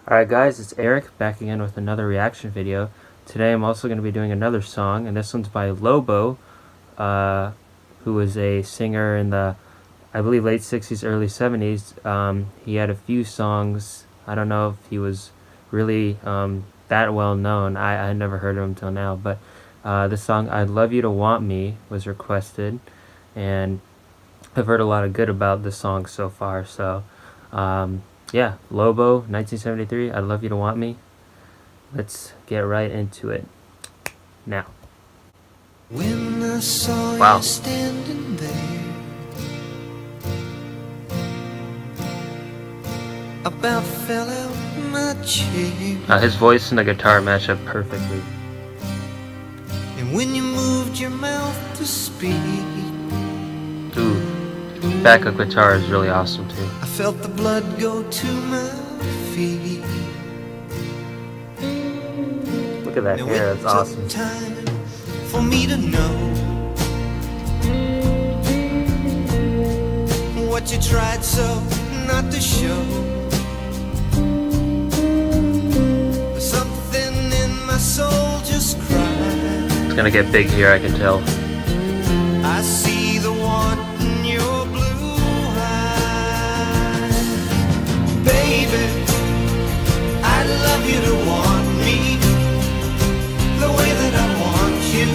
Alright guys, it's Eric back again with another reaction video. Today I'm also going to be doing another song, and this one's by Lobo, who was a singer in the, I believe, late 60s, early 70s. He had a few songs. I don't know if he was really that well known. I had never heard of him till now, but the song I'd Love You to Want Me was requested, and I've heard a lot of good about this song so far, so yeah, Lobo, 1973, I'd Love You to Want Me. Let's get right into it now. When I saw Wow. you standing there, about fell out my chair. His voice and the guitar match up perfectly. And when you moved your mouth to speak, Ooh, backup guitar is really awesome too. I felt the blood go to my feet. Look at that Now hair, it that's awesome. took time for me to know what you tried so not to show. Something in my soul just cried. It's gonna get big here, I can tell. I see the want in your blue eyes. Baby, I'd love you to want me the way that I want you,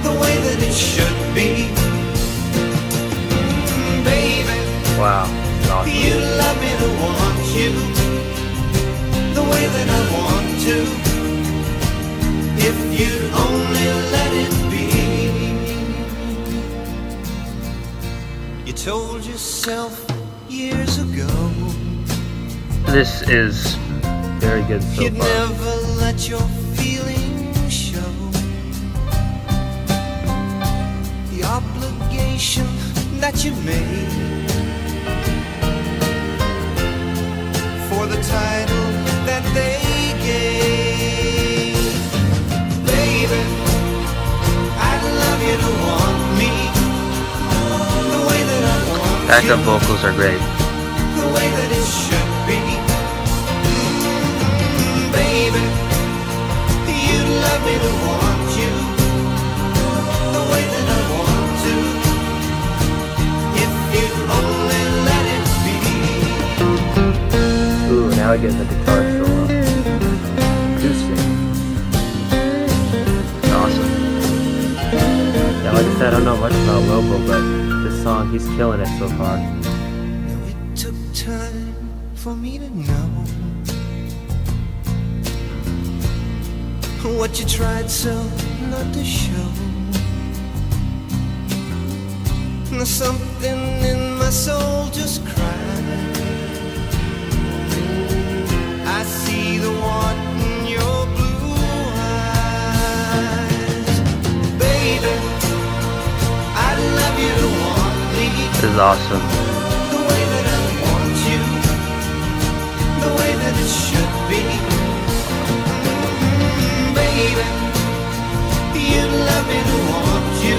the way that it should be. Baby, Wow, awesome. you love me to want you the way that I want to, if you'd only let it be. You told yourself years ago This is very good so you'd far. never let your feelings show. The obligation that you made for the title that they gave. Baby, I'd love you to want me the way that I want Backup you, vocals are great. the way that it should be. Baby, you'd love me to want you the way that I want to, if you'd only let it be. Ooh, now I get the guitar solo. Acoustic. Awesome. Yeah, like I said, I don't know much about Lobo, but this song, he's killing it so far. Now it took time for me to know what you tried so not to show. Now something in my soul just cried. I see the want in your blue eyes. Baby, I'd love you to want me This is awesome. the way that I want you, the way that it should be. Baby, you'd love me to want you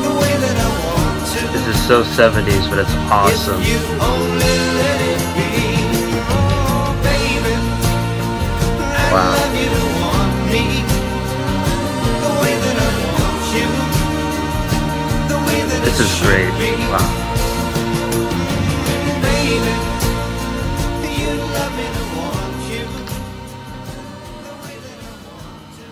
the way that I want to, This is so 70s, but it's awesome. if you only let it be. Oh, baby, I'd Wow. love you to want me the way that I want you, the way that This it is should great. be. Wow. Baby, you'd love me to want you the way that I want to.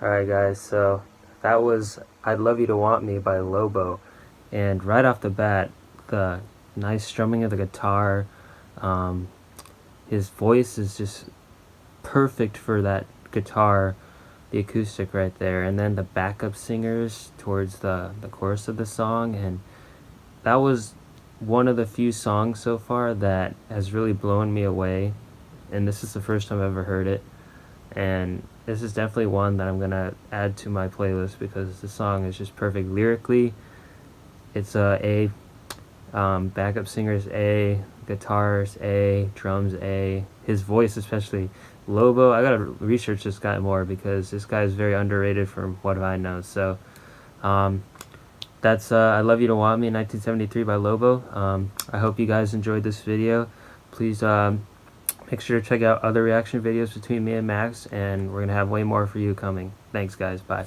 Alright guys, so that was I'd Love You to Want Me by Lobo, and right off the bat, the nice strumming of the guitar, his voice is just perfect for that guitar, the acoustic right there, and then the backup singers towards the chorus of the song, and that was one of the few songs so far that has really blown me away, and this is the first time I've ever heard it, and this is definitely one that I'm gonna add to my playlist because the song is just perfect lyrically. It's A, backup singers A, guitars A, drums A, his voice especially. Lobo, I gotta research this guy more because this guy is very underrated from what I know. So that's I Love You to Want Me in 1973 by Lobo. I hope you guys enjoyed this video. Please make sure to check out other reaction videos between me and Max, and we're going to have way more for you coming. Thanks, guys. Bye.